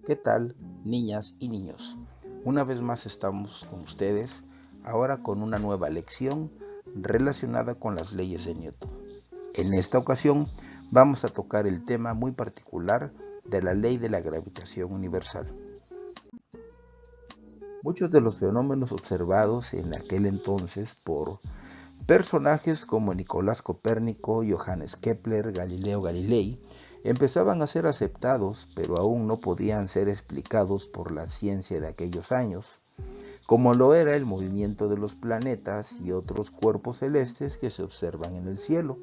¿Qué tal, niñas y niños? Una vez más estamos con ustedes, ahora con una nueva lección relacionada con las leyes de Newton. En esta ocasión vamos a tocar el tema muy particular de la ley de la gravitación universal. Muchos de los fenómenos observados en aquel entonces por personajes como Nicolás Copérnico, Johannes Kepler, Galileo Galilei empezaban a ser aceptados, pero aún no podían ser explicados por la ciencia de aquellos años, como lo era el movimiento de los planetas y otros cuerpos celestes que se observan en el cielo.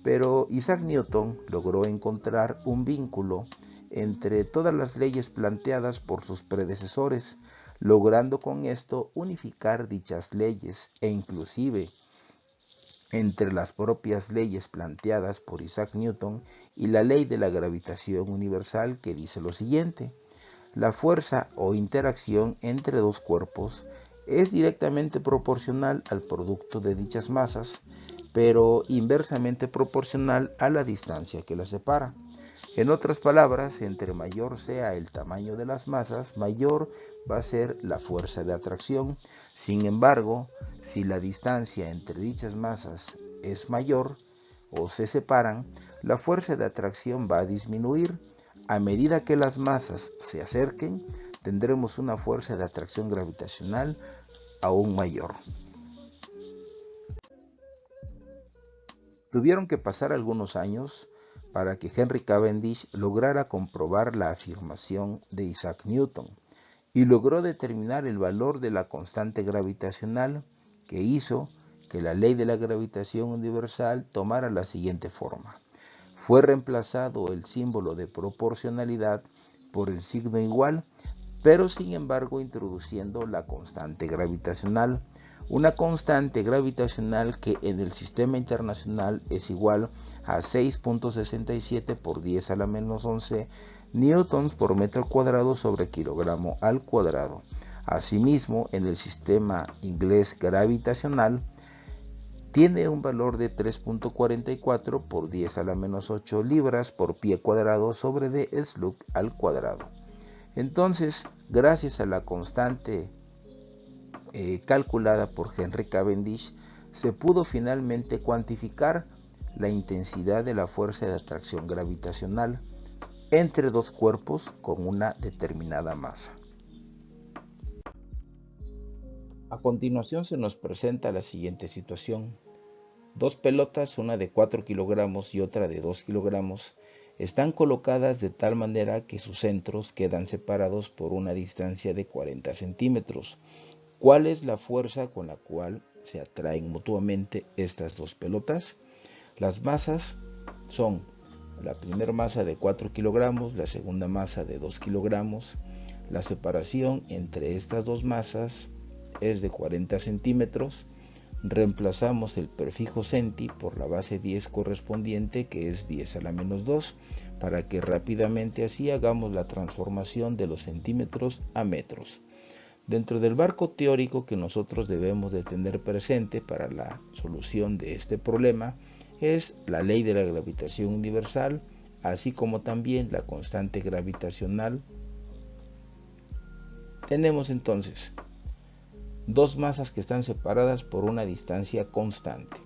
Pero Isaac Newton logró encontrar un vínculo entre todas las leyes planteadas por sus predecesores, logrando con esto unificar dichas leyes e inclusive entre las propias leyes planteadas por Isaac Newton y la ley de la gravitación universal, que dice lo siguiente: la fuerza o interacción entre dos cuerpos es directamente proporcional al producto de dichas masas, pero inversamente proporcional a la distancia que las separa. En otras palabras, entre mayor sea el tamaño de las masas, mayor va a ser la fuerza de atracción. Sin embargo, si la distancia entre dichas masas es mayor o se separan, la fuerza de atracción va a disminuir. A medida que las masas se acerquen, tendremos una fuerza de atracción gravitacional aún mayor. Tuvieron que pasar algunos años para que Henry Cavendish lograra comprobar la afirmación de Isaac Newton y logró determinar el valor de la constante gravitacional, que hizo que la ley de la gravitación universal tomara la siguiente forma. Fue reemplazado el símbolo de proporcionalidad por el signo igual, pero sin embargo introduciendo la constante gravitacional, una constante gravitacional que en el sistema internacional es igual a 6.67 por 10 a la menos 11 newtons por metro cuadrado sobre kilogramo al cuadrado. Asimismo, en el sistema inglés gravitacional tiene un valor de 3.44 por 10 a la menos 8 libras por pie cuadrado sobre de slug al cuadrado. Entonces, gracias a la constante calculada por Henry Cavendish, se pudo finalmente cuantificar la intensidad de la fuerza de atracción gravitacional entre dos cuerpos con una determinada masa. A continuación se nos presenta la siguiente situación. Dos pelotas, una de 4 kilogramos y otra de 2 kilogramos, están colocadas de tal manera que sus centros quedan separados por una distancia de 40 centímetros. ¿Cuál es la fuerza con la cual se atraen mutuamente estas dos pelotas? Las masas son la primera masa de 4 kilogramos, la segunda masa de 2 kilogramos. La separación entre estas dos masas es de 40 centímetros. Reemplazamos el prefijo centi por la base 10 correspondiente, que es 10 a la menos 2, para que rápidamente así hagamos la transformación de los centímetros a metros. Dentro del marco teórico que nosotros debemos de tener presente para la solución de este problema es la ley de la gravitación universal, así como también la constante gravitacional. Tenemos entonces dos masas que están separadas por una distancia constante.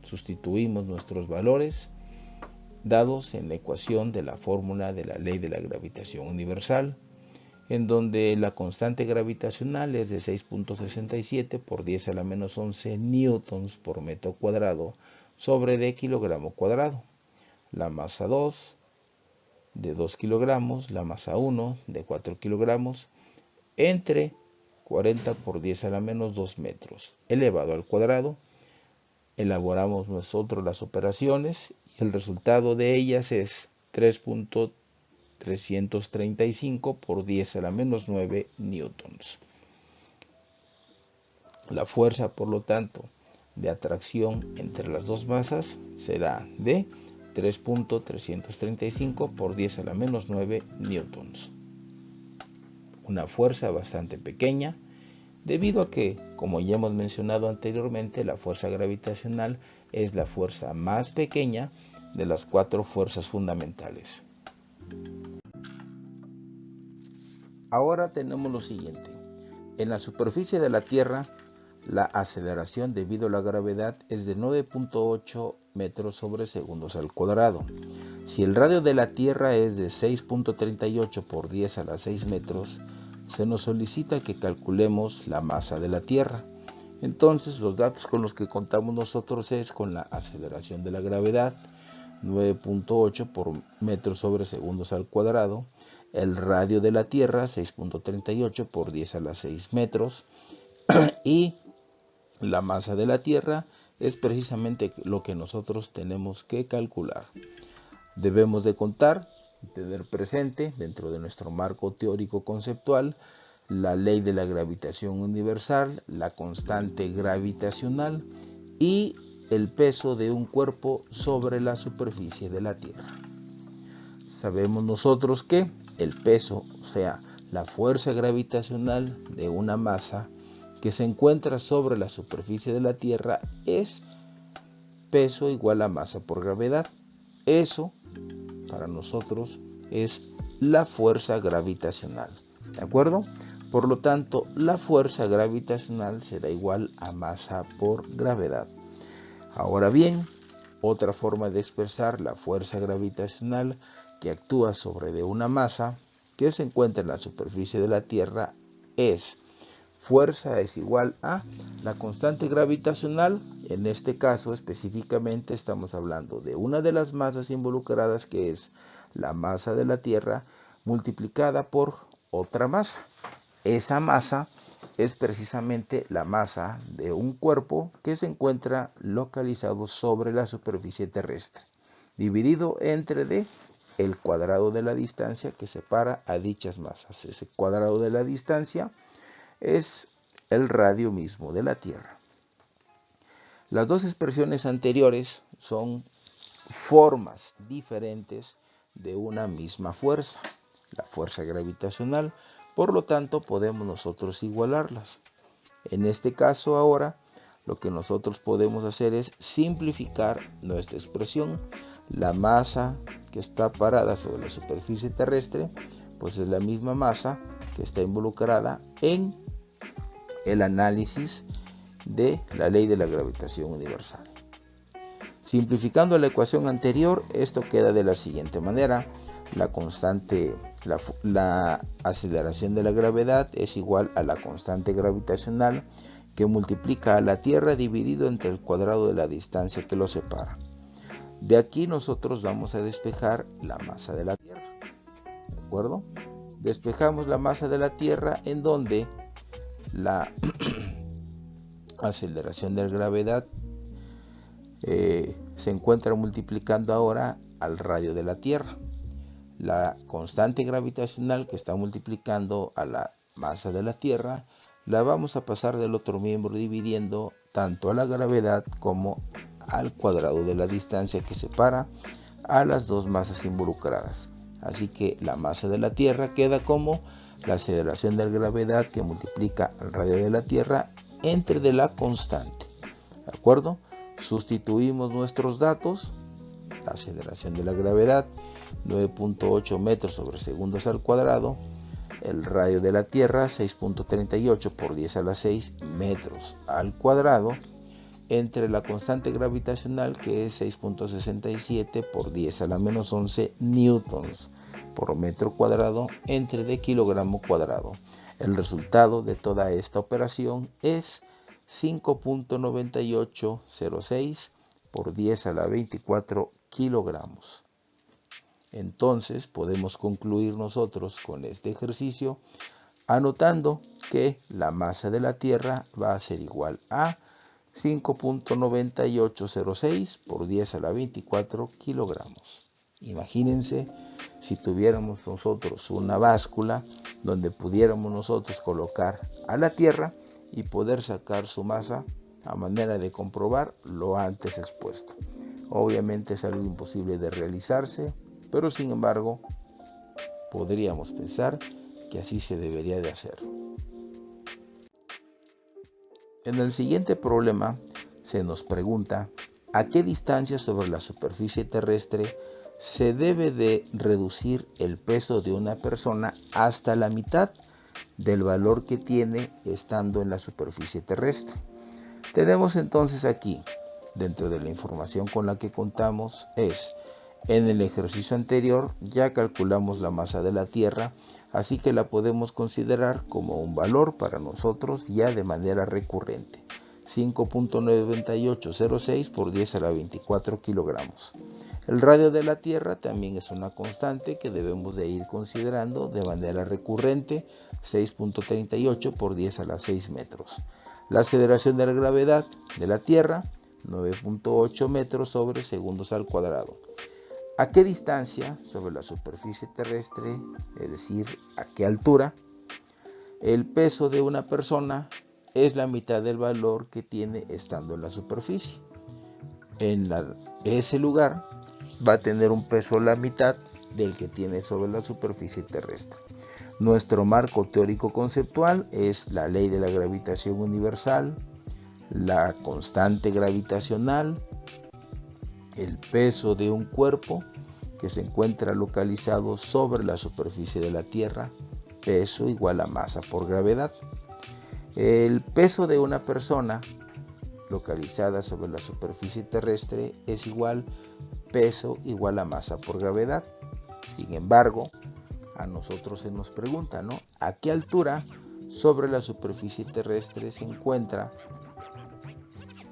Sustituimos nuestros valores dados en la ecuación de la fórmula de la ley de la gravitación universal, en donde la constante gravitacional es de 6.67 por 10 a la menos 11 newtons por metro cuadrado sobre de kilogramo cuadrado. La masa 2 de 2 kilogramos, la masa 1 de 4 kilogramos, entre 40 por 10 a la menos 2 metros elevado al cuadrado. Elaboramos nosotros las operaciones y el resultado de ellas es 3.335 por 10 a la menos 9 newtons. La fuerza, por lo tanto, de atracción entre las dos masas será de 3.335 por 10 a la menos 9 newtons. Una fuerza bastante pequeña, debido a que, como ya hemos mencionado anteriormente, la fuerza gravitacional es la fuerza más pequeña de las cuatro fuerzas fundamentales. Ahora tenemos lo siguiente. En la superficie de la Tierra, la aceleración debido a la gravedad es de 9.8 metros sobre segundos al cuadrado. Si el radio de la Tierra es de 6.38 por 10 a la 6 metros, se nos solicita que calculemos la masa de la Tierra. Entonces, los datos con los que contamos nosotros es con la aceleración de la gravedad, 9.8 por metros sobre segundos al cuadrado, el radio de la Tierra, 6.38 por 10 a la 6 metros, y la masa de la Tierra es precisamente lo que nosotros tenemos que calcular. Debemos de contar, tener presente dentro de nuestro marco teórico conceptual la ley de la gravitación universal, la constante gravitacional y el peso de un cuerpo sobre la superficie de la Tierra. Sabemos nosotros que el peso, o sea, la fuerza gravitacional de una masa que se encuentra sobre la superficie de la Tierra es peso igual a masa por gravedad. Eso, para nosotros, es la fuerza gravitacional. ¿De acuerdo? Por lo tanto, la fuerza gravitacional será igual a masa por gravedad. Ahora bien, otra forma de expresar la fuerza gravitacional que actúa sobre de una masa que se encuentra en la superficie de la Tierra es fuerza es igual a la constante gravitacional. En este caso específicamente estamos hablando de una de las masas involucradas, que es la masa de la Tierra multiplicada por otra masa. Esa masa es precisamente la masa de un cuerpo que se encuentra localizado sobre la superficie terrestre, dividido entre d el cuadrado de la distancia que separa a dichas masas. Ese cuadrado de la distancia es el radio mismo de la Tierra. Las dos expresiones anteriores son formas diferentes de una misma fuerza, la fuerza gravitacional. Por lo tanto, podemos nosotros igualarlas. En este caso ahora, lo que nosotros podemos hacer es simplificar nuestra expresión. La masa que está parada sobre la superficie terrestre, pues es la misma masa que está involucrada en el análisis de la ley de la gravitación universal. Simplificando la ecuación anterior, esto queda de la siguiente manera. La aceleración de la gravedad es igual a la constante gravitacional que multiplica a la Tierra dividido entre el cuadrado de la distancia que lo separa. De aquí nosotros vamos a despejar la masa de la Tierra. ¿De acuerdo? Despejamos la masa de la Tierra, en donde la aceleración de la gravedad se encuentra multiplicando ahora al radio de la Tierra. La constante gravitacional que está multiplicando a la masa de la Tierra la vamos a pasar del otro miembro, dividiendo tanto a la gravedad como al cuadrado de la distancia que separa a las dos masas involucradas. Así que la masa de la Tierra queda como la aceleración de la gravedad que multiplica al radio de la Tierra entre de la constante. ¿De acuerdo? Sustituimos nuestros datos. La aceleración de la gravedad, 9.8 metros sobre segundos al cuadrado. El radio de la Tierra, 6.38 por 10 a la 6 metros al cuadrado. Entre la constante gravitacional, que es 6.67 por 10 a la menos 11 newtons por metro cuadrado, entre de kilogramo cuadrado. El resultado de toda esta operación es 5.9806 por 10 a la 24 kilogramos. Entonces podemos concluir nosotros con este ejercicio anotando que la masa de la Tierra va a ser igual a 5.9806 por 10 a la 24 kilogramos. Imagínense si tuviéramos nosotros una báscula donde pudiéramos nosotros colocar a la Tierra y poder sacar su masa a manera de comprobar lo antes expuesto. Obviamente es algo imposible de realizarse, pero sin embargo podríamos pensar que así se debería de hacer. En el siguiente problema se nos pregunta a qué distancia sobre la superficie terrestre se debe de reducir el peso de una persona hasta la mitad del valor que tiene estando en la superficie terrestre. Tenemos entonces aquí, dentro de la información con la que contamos, en el ejercicio anterior ya calculamos la masa de la Tierra, así que la podemos considerar como un valor para nosotros ya de manera recurrente. 5.9806 por 10 a la 24 kilogramos. El radio de la Tierra también es una constante que debemos de ir considerando de manera recurrente, 6.38 por 10 a la 6 metros. La aceleración de la gravedad de la Tierra, 9.8 metros sobre segundos al cuadrado. ¿A qué distancia sobre la superficie terrestre, es decir, a qué altura, el peso de una persona es la mitad del valor que tiene estando en la superficie? En ese lugar va a tener un peso la mitad del que tiene sobre la superficie terrestre. Nuestro marco teórico conceptual es la ley de la gravitación universal, la constante gravitacional, el peso de un cuerpo que se encuentra localizado sobre la superficie de la Tierra, peso igual a masa por gravedad. El peso de una persona localizada sobre la superficie terrestre es igual peso igual a masa por gravedad. Sin embargo, a nosotros se nos pregunta, ¿no? ¿A qué altura sobre la superficie terrestre se encuentra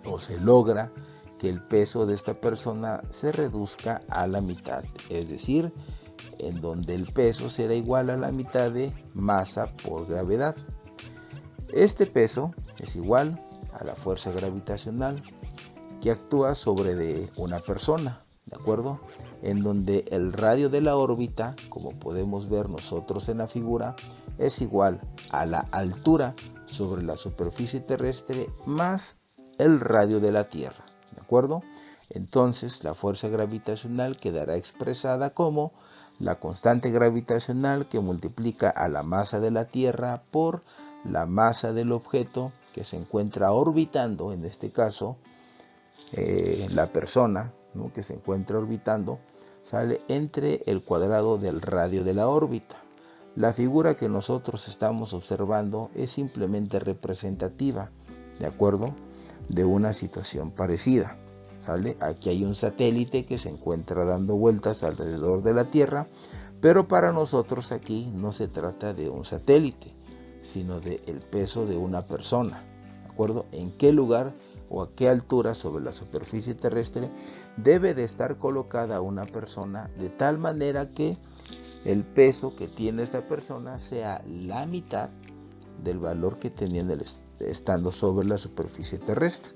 o se logra que el peso de esta persona se reduzca a la mitad? Es decir, en donde el peso será igual a la mitad de masa por gravedad. Este peso es igual a la fuerza gravitacional que actúa sobre de una persona, ¿de acuerdo? En donde el radio de la órbita, como podemos ver nosotros en la figura, es igual a la altura sobre la superficie terrestre más el radio de la Tierra, ¿de acuerdo? Entonces la fuerza gravitacional quedará expresada como la constante gravitacional que multiplica a la masa de la Tierra por la masa del objeto que se encuentra orbitando, en este caso la persona, ¿no?, que se encuentra orbitando, sale entre el cuadrado del radio de la órbita. La figura que nosotros estamos observando es simplemente representativa, ¿de acuerdo?, de una situación parecida. ¿Sale? Aquí hay un satélite que se encuentra dando vueltas alrededor de la Tierra, pero para nosotros aquí no se trata de un satélite, sino del peso de una persona, ¿de acuerdo? ¿En qué lugar o a qué altura sobre la superficie terrestre debe de estar colocada una persona de tal manera que el peso que tiene esta persona sea la mitad del valor que tenía estando sobre la superficie terrestre?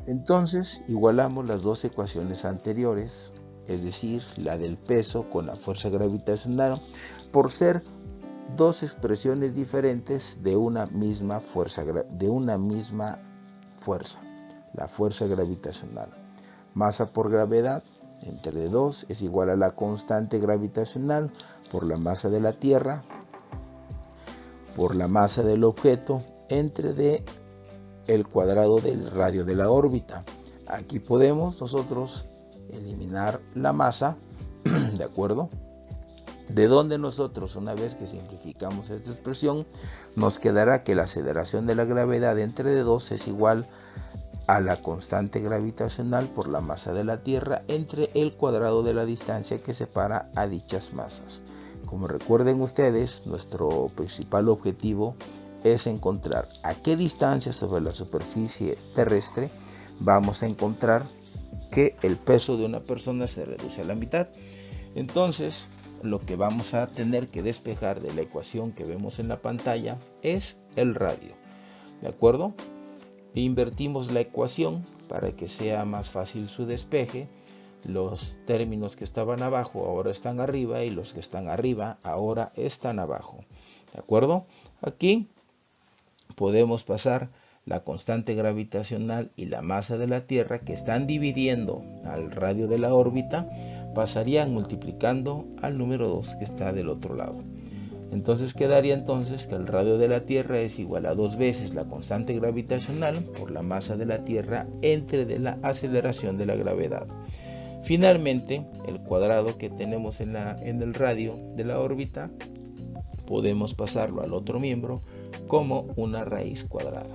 Entonces igualamos las dos ecuaciones anteriores, es decir, la del peso con la fuerza gravitacional, por ser dos expresiones diferentes de una misma fuerza, la fuerza gravitacional. Masa por gravedad entre 2 es igual a la constante gravitacional por la masa de la Tierra por la masa del objeto entre d el cuadrado del radio de la órbita. Aquí podemos nosotros eliminar la masa, ¿de acuerdo? De donde nosotros, una vez que simplificamos esta expresión, nos quedará que la aceleración de la gravedad entre d2 es igual a la constante gravitacional por la masa de la Tierra entre el cuadrado de la distancia que separa a dichas masas. Como recuerden ustedes, nuestro principal objetivo es encontrar a qué distancia sobre la superficie terrestre vamos a encontrar que el peso de una persona se reduce a la mitad. Entonces, lo que vamos a tener que despejar de la ecuación que vemos en la pantalla es el radio, ¿de acuerdo? Invertimos la ecuación para que sea más fácil su despeje. Los términos que estaban abajo ahora están arriba y los que están arriba ahora están abajo, ¿de acuerdo? Aquí podemos pasar la constante gravitacional y la masa de la Tierra, que están dividiendo al radio de la órbita, pasarían multiplicando al número 2 que está del otro lado. Entonces quedaría entonces que el radio de la Tierra es igual a 2 veces la constante gravitacional por la masa de la Tierra entre de la aceleración de la gravedad. Finalmente, el cuadrado que tenemos en el radio de la órbita podemos pasarlo al otro miembro como una raíz cuadrada,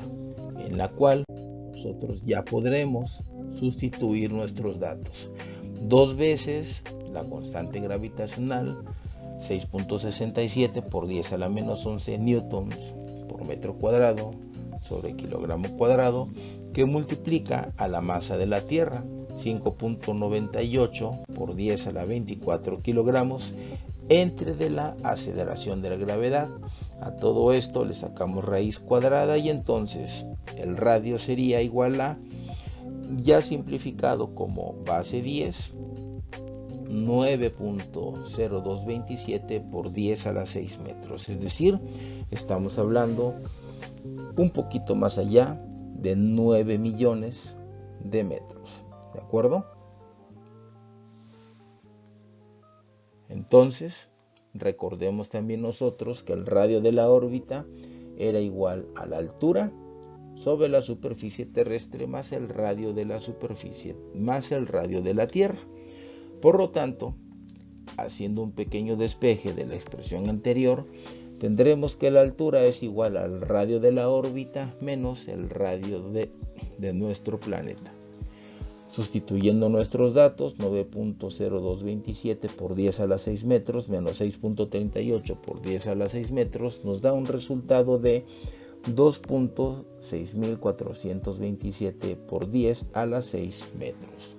en la cual nosotros ya podremos sustituir nuestros datos. 2 veces la constante gravitacional, 6.67 por 10 a la menos 11 newtons por metro cuadrado sobre kilogramo cuadrado, que multiplica a la masa de la Tierra, 5.98 por 10 a la 24 kilogramos, entre de la aceleración de la gravedad. A todo esto le sacamos raíz cuadrada y entonces el radio sería igual a, ya simplificado como base 10, 9.0227 por 10 a la 6 metros. Es decir, estamos hablando un poquito más allá de 9 millones de metros. ¿De acuerdo? Entonces, recordemos también nosotros que el radio de la órbita era igual a la altura sobre la superficie terrestre más el radio de la superficie más el radio de la Tierra. Por lo tanto, haciendo un pequeño despeje de la expresión anterior, tendremos que la altura es igual al radio de la órbita menos el radio de nuestro planeta. Sustituyendo nuestros datos, 9.0227 por 10 a la 6 metros menos 6.38 por 10 a la 6 metros nos da un resultado de 2.6427 por 10 a la 6 metros.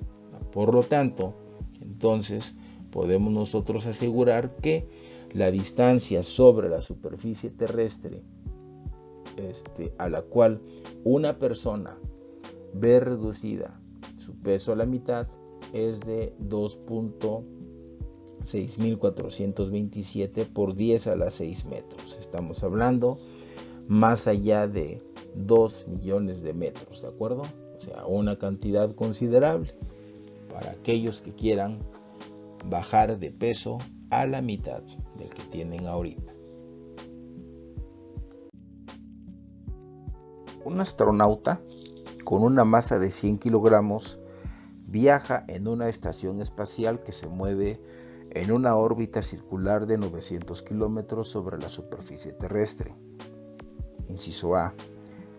Por lo tanto, entonces podemos nosotros asegurar que la distancia sobre la superficie terrestre a la cual una persona ve reducida su peso a la mitad es de 2.6427 por 10 a la 6 metros. Estamos hablando más allá de 2 millones de metros, ¿de acuerdo? O sea, una cantidad considerable para aquellos que quieran bajar de peso a la mitad del que tienen ahorita. Un astronauta con una masa de 100 kilogramos viaja en una estación espacial que se mueve en una órbita circular de 900 kilómetros sobre la superficie terrestre. Inciso A.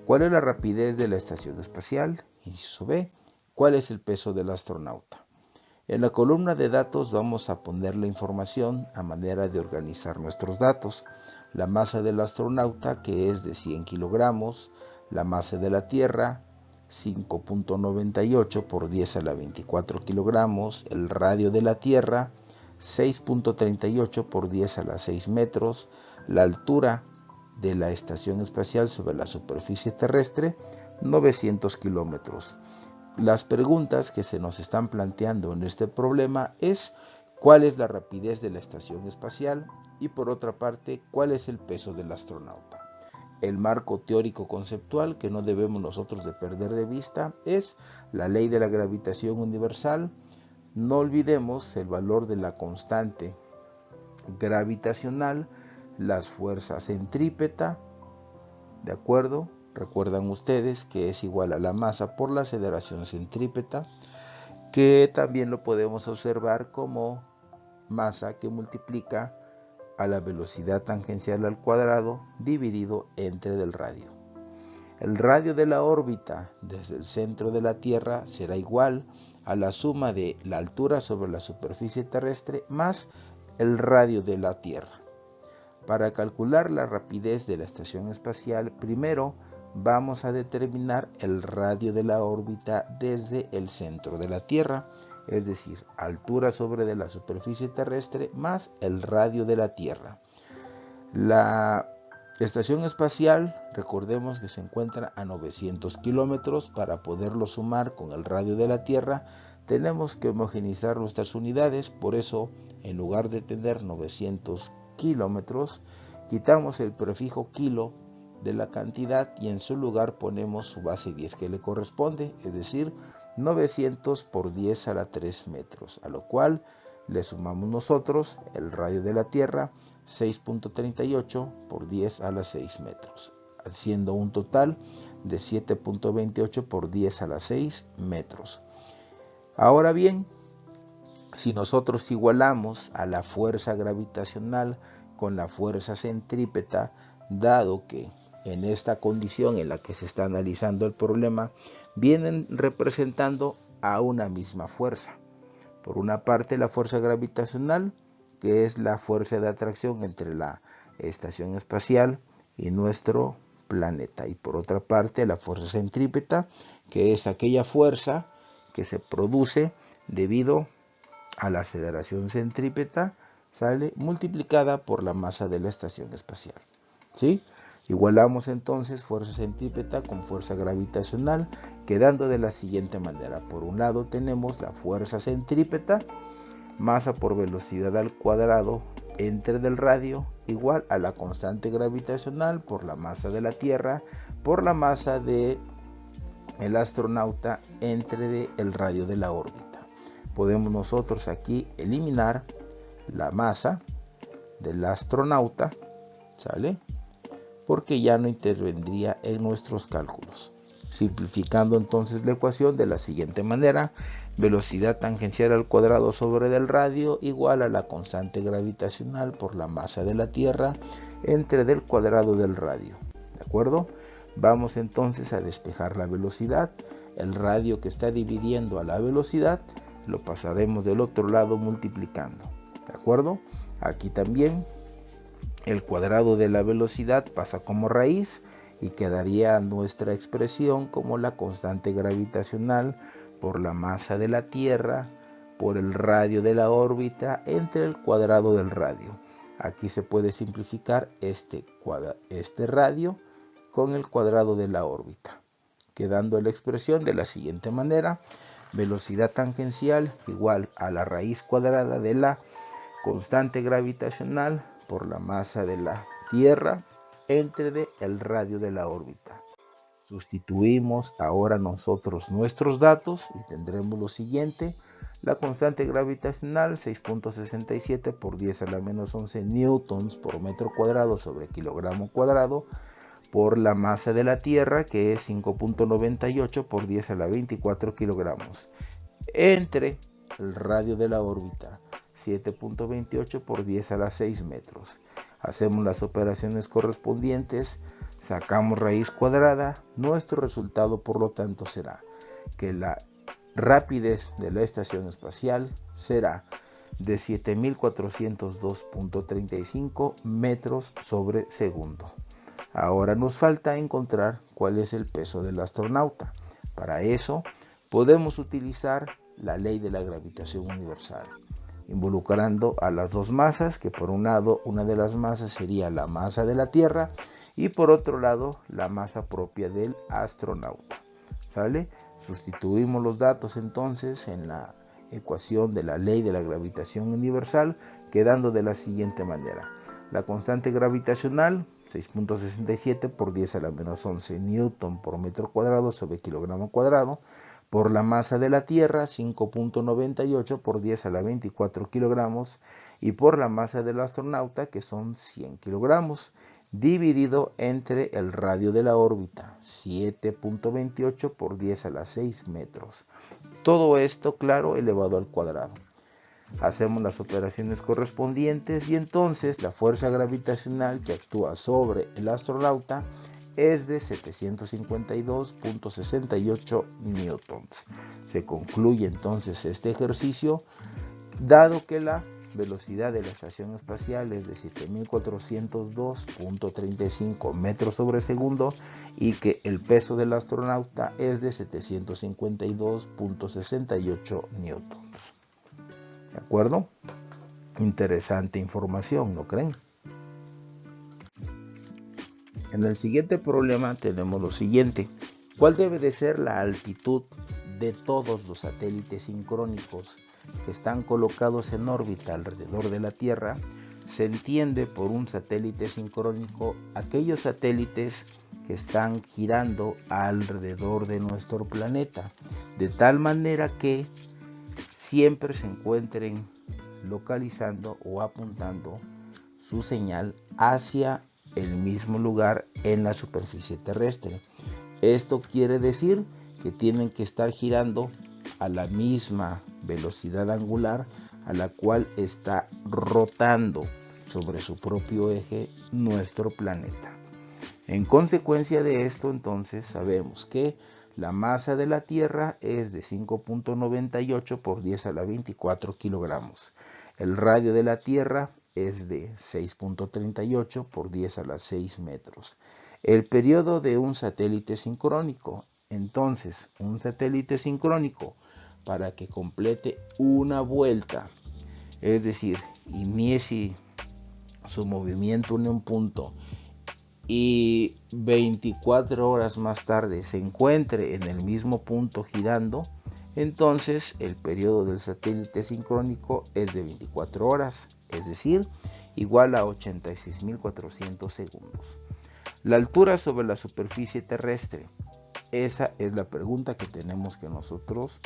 ¿Cuál es la rapidez de la estación espacial? Inciso B. ¿Cuál es el peso del astronauta? En la columna de datos vamos a poner la información a manera de organizar nuestros datos. La masa del astronauta, que es de 100 kilogramos, la masa de la Tierra, 5.98 por 10 a la 24 kilogramos, el radio de la Tierra, 6.38 por 10 a la 6 metros, la altura de la estación espacial sobre la superficie terrestre, 900 kilómetros. Las preguntas que se nos están planteando en este problema es cuál es la rapidez de la estación espacial y por otra parte cuál es el peso del astronauta. El marco teórico conceptual que no debemos nosotros de perder de vista es la ley de la gravitación universal. No olvidemos el valor de la constante gravitacional, las fuerzas centrípeta, ¿de acuerdo? Recuerdan ustedes que es igual a la masa por la aceleración centrípeta, que también lo podemos observar como masa que multiplica a la velocidad tangencial al cuadrado dividido entre del radio. El radio de la órbita desde el centro de la Tierra será igual a la suma de la altura sobre la superficie terrestre más el radio de la Tierra. Para calcular la rapidez de la estación espacial, primero vamos a determinar el radio de la órbita desde el centro de la Tierra, es decir, altura sobre de la superficie terrestre más el radio de la Tierra. La estación espacial, recordemos que se encuentra a 900 kilómetros. Para poderlo sumar con el radio de la Tierra, tenemos que homogeneizar nuestras unidades. Por eso, en lugar de tener 900 kilómetros, quitamos el prefijo kilo de la cantidad y en su lugar ponemos su base 10 que le corresponde, es decir, 900 por 10 a la 3 metros, a lo cual le sumamos nosotros el radio de la Tierra, 6.38 por 10 a la 6 metros, haciendo un total de 7.28 por 10 a la 6 metros. Ahora bien, si nosotros igualamos a la fuerza gravitacional con la fuerza centrípeta, dado que en esta condición en la que se está analizando el problema, vienen representando a una misma fuerza. Por una parte, la fuerza gravitacional, que es la fuerza de atracción entre la estación espacial y nuestro planeta. Y por otra parte, la fuerza centrípeta, que es aquella fuerza que se produce debido a la aceleración centrípeta, sale multiplicada por la masa de la estación espacial. ¿Sí? Igualamos entonces fuerza centrípeta con fuerza gravitacional, quedando de la siguiente manera. Por un lado tenemos la fuerza centrípeta, masa por velocidad al cuadrado entre del radio, igual a la constante gravitacional por la masa de la Tierra, por la masa del astronauta entre el radio de la órbita. Podemos nosotros aquí eliminar la masa del astronauta, ¿sale? Porque ya no intervendría en nuestros cálculos. Simplificando entonces la ecuación de la siguiente manera: velocidad tangencial al cuadrado sobre del radio igual a la constante gravitacional por la masa de la Tierra entre del cuadrado del radio. ¿De acuerdo? Vamos entonces a despejar la velocidad. El radio que está dividiendo a la velocidad lo pasaremos del otro lado multiplicando. ¿De acuerdo? Aquí también el cuadrado de la velocidad pasa como raíz y quedaría nuestra expresión como la constante gravitacional por la masa de la Tierra por el radio de la órbita entre el cuadrado del radio. Aquí se puede simplificar este radio con el cuadrado de la órbita, quedando la expresión de la siguiente manera: velocidad tangencial igual a la raíz cuadrada de la constante gravitacional por la masa de la Tierra entre el radio de la órbita. Sustituimos ahora nosotros nuestros datos y tendremos lo siguiente: la constante gravitacional 6.67 por 10 a la menos 11 newtons por metro cuadrado sobre kilogramo cuadrado, por la masa de la Tierra, que es 5.98 por 10 a la 24 kilogramos, entre el radio de la órbita, 7.28 por 10 a la 6 metros. Hacemos las operaciones correspondientes, sacamos raíz cuadrada. Nuestro resultado, por lo tanto, será que la rapidez de la estación espacial será de 7.402.35 metros sobre segundo. Ahora nos falta encontrar cuál es el peso del astronauta. Para eso podemos utilizar la ley de la gravitación universal, involucrando a las dos masas, que por un lado una de las masas sería la masa de la Tierra y por otro lado la masa propia del astronauta. ¿Sale? Sustituimos los datos entonces en la ecuación de la ley de la gravitación universal, quedando de la siguiente manera: la constante gravitacional 6.67 por 10 a la menos 11 newton por metro cuadrado sobre kilogramo cuadrado, por la masa de la Tierra 5.98 por 10 a la 24 kilogramos y por la masa del astronauta, que son 100 kilogramos, dividido entre el radio de la órbita, 7.28 por 10 a la 6 metros. Todo esto, claro, elevado al cuadrado. Hacemos las operaciones correspondientes y entonces la fuerza gravitacional que actúa sobre el astronauta es de 752.68 newtons. Se concluye entonces este ejercicio, dado que la velocidad de la estación espacial es de 7.402.35 metros sobre segundo y que el peso del astronauta es de 752.68 newtons. ¿De acuerdo? Interesante información, ¿no creen? En el siguiente problema tenemos lo siguiente: ¿cuál debe de ser la altitud de todos los satélites sincrónicos que están colocados en órbita alrededor de la Tierra? Se entiende por un satélite sincrónico aquellos satélites que están girando alrededor de nuestro planeta, de tal manera que siempre se encuentren localizando o apuntando su señal hacia el mismo lugar en la superficie terrestre. Esto quiere decir que tienen que estar girando a la misma velocidad angular a la cual está rotando sobre su propio eje nuestro planeta. En consecuencia de esto, entonces, sabemos que la masa de la Tierra es de 5.98 por 10 a la 24 kilogramos. El radio de la Tierra es de 6.38 por 10 a la 6 metros. El periodo de un satélite sincrónico. Entonces, un satélite sincrónico, para que complete una vuelta, es decir, inicie su movimiento en un punto y 24 horas más tarde se encuentre en el mismo punto girando, entonces el periodo del satélite sincrónico es de 24 horas, es decir, igual a 86.400 segundos. La altura sobre la superficie terrestre. Esa es la pregunta que tenemos que nosotros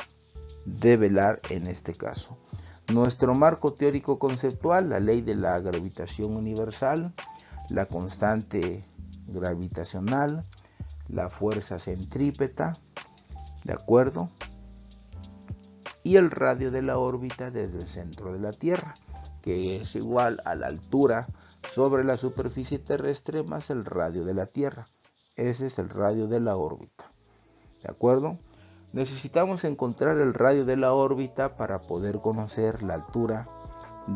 develar en este caso. Nuestro marco teórico conceptual, la ley de la gravitación universal, la constante gravitacional, la fuerza centrípeta, ¿de acuerdo? Y el radio de la órbita desde el centro de la Tierra, que es igual a la altura sobre la superficie terrestre más el radio de la Tierra. Ese es el radio de la órbita, ¿de acuerdo? Necesitamos encontrar el radio de la órbita para poder conocer la altura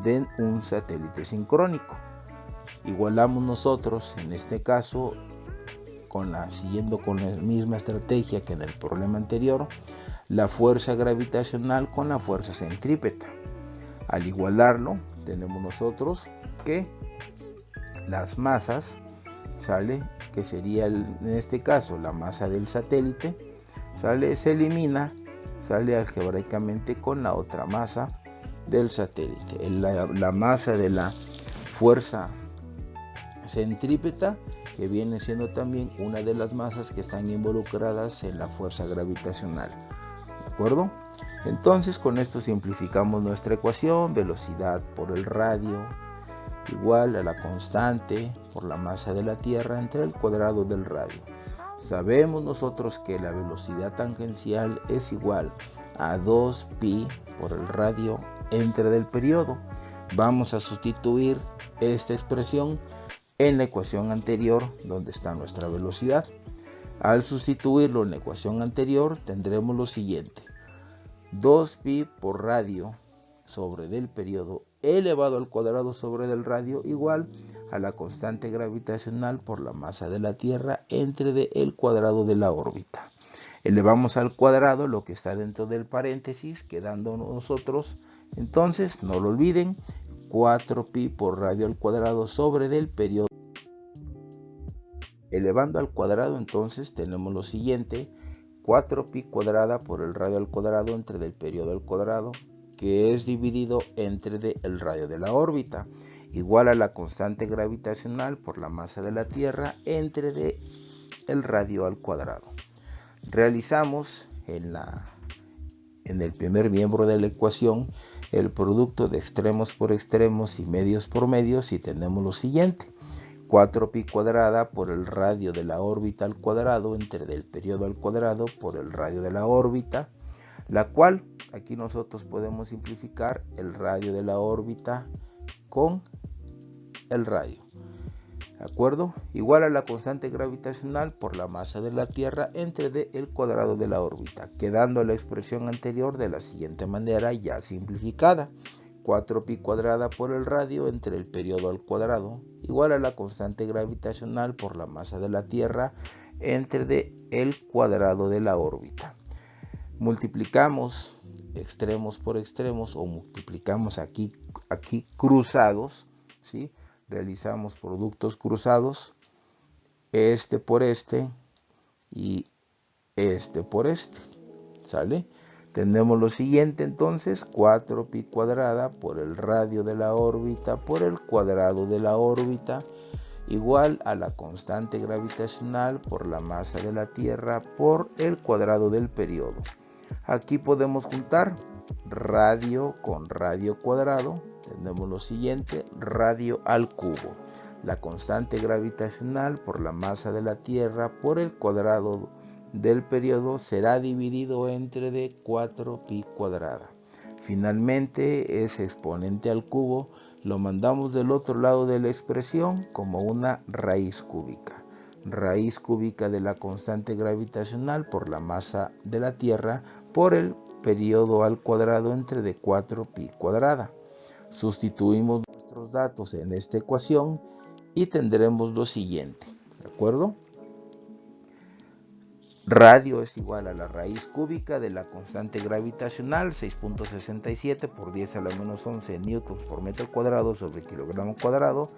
de un satélite sincrónico. Igualamos nosotros, en este caso, siguiendo con la misma estrategia que en el problema anterior, la fuerza gravitacional con la fuerza centrípeta. Al igualarlo, tenemos nosotros que las masas, ¿sale? Que sería en este caso la masa del satélite, ¿sale? Se elimina, sale algebraicamente con la otra masa del satélite. La masa de la fuerza centrípeta, que viene siendo también una de las masas que están involucradas en la fuerza gravitacional, ¿de acuerdo? Entonces con esto simplificamos nuestra ecuación: velocidad por el radio igual a la constante por la masa de la Tierra entre el cuadrado del radio. Sabemos nosotros que la velocidad tangencial es igual a 2pi por el radio entre del periodo. Vamos a sustituir esta expresión en la ecuación anterior donde está nuestra velocidad. Al sustituirlo en la ecuación anterior tendremos lo siguiente: 2pi por radio sobre del periodo elevado al cuadrado sobre del radio igual a la constante gravitacional por la masa de la Tierra entre el cuadrado de la órbita. Elevamos al cuadrado lo que está dentro del paréntesis, quedando nosotros, entonces, no lo olviden, 4pi por radio al cuadrado sobre del periodo. Elevando al cuadrado, entonces, tenemos lo siguiente: 4pi cuadrada por el radio al cuadrado entre del periodo al cuadrado, que es dividido entre el radio de la órbita, igual a la constante gravitacional por la masa de la Tierra entre el radio al cuadrado. Realizamos en el primer miembro de la ecuación el producto de extremos por extremos y medios por medios y tenemos lo siguiente: 4pi cuadrada por el radio de la órbita al cuadrado entre del periodo al cuadrado por el radio de la órbita, la cual aquí nosotros podemos simplificar el radio de la órbita con el radio, ¿de acuerdo? Igual a la constante gravitacional por la masa de la Tierra entre el cuadrado de la órbita, quedando la expresión anterior de la siguiente manera ya simplificada: 4pi cuadrada por el radio entre el periodo al cuadrado igual a la constante gravitacional por la masa de la Tierra entre el cuadrado de la órbita. Multiplicamos extremos por extremos o multiplicamos aquí cruzados, ¿sí? Realizamos productos cruzados, este por este y este por este, ¿sale? Tenemos lo siguiente entonces: 4pi cuadrada por el radio de la órbita por el cuadrado de la órbita igual a la constante gravitacional por la masa de la Tierra por el cuadrado del periodo. Aquí podemos juntar Radio con radio cuadrado, tenemos lo siguiente: radio al cubo. La constante gravitacional por la masa de la Tierra por el cuadrado del periodo será dividido entre de 4pi cuadrada. Finalmente, ese exponente al cubo lo mandamos del otro lado de la expresión como una raíz cúbica. Raíz cúbica de la constante gravitacional por la masa de la Tierra por el periodo al cuadrado entre de 4pi cuadrada. Sustituimos nuestros datos en esta ecuación y tendremos lo siguiente, ¿de acuerdo? Radio es igual a la raíz cúbica de la constante gravitacional 6.67 por 10 a la menos 11 newtons por metro cuadrado sobre kilogramo cuadrado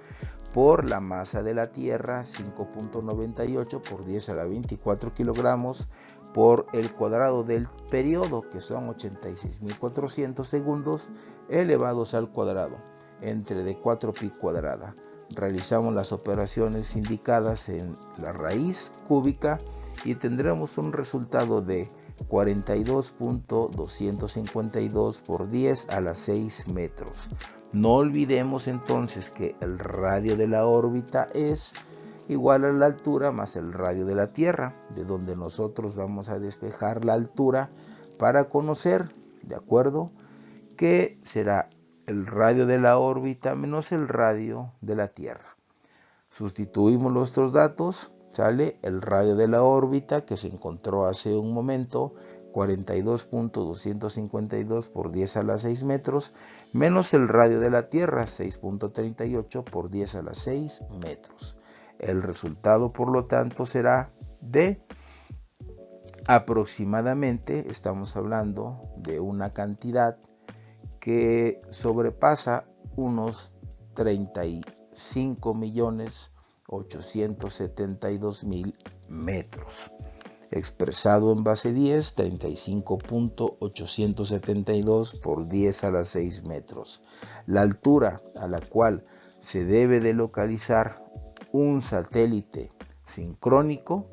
por la masa de la Tierra 5.98 por 10 a la 24 kilogramos por el cuadrado del periodo, que son 86.400 segundos elevados al cuadrado entre de 4pi cuadrada. Realizamos las operaciones indicadas en la raíz cúbica y tendremos un resultado de 42.252 por 10 a la 6 metros. No olvidemos entonces que el radio de la órbita es igual a la altura más el radio de la Tierra, de donde nosotros vamos a despejar la altura para conocer, ¿de acuerdo?, que será el radio de la órbita menos el radio de la Tierra. Sustituimos nuestros datos, sale el radio de la órbita que se encontró hace un momento, 42.252 por 10 a la 6 metros, menos el radio de la Tierra, 6.38 por 10 a la 6 metros. El resultado, por lo tanto, será de aproximadamente, estamos hablando de una cantidad que sobrepasa unos 35.872.000 metros. Expresado en base 10, 35.872 por 10 a la 6 metros. La altura a la cual se debe de localizar un satélite sincrónico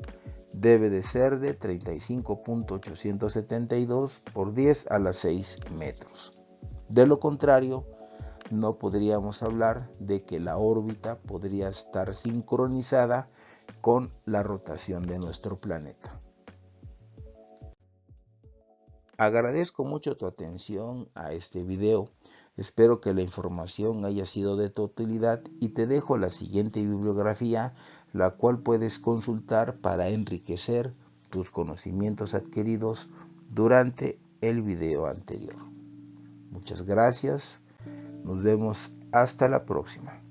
debe de ser de 35.872 por 10 a la 6 metros. De lo contrario, no podríamos hablar de que la órbita podría estar sincronizada con la rotación de nuestro planeta. Agradezco mucho tu atención a este video. Espero que la información haya sido de tu utilidad y te dejo la siguiente bibliografía, la cual puedes consultar para enriquecer tus conocimientos adquiridos durante el video anterior. Muchas gracias. Nos vemos hasta la próxima.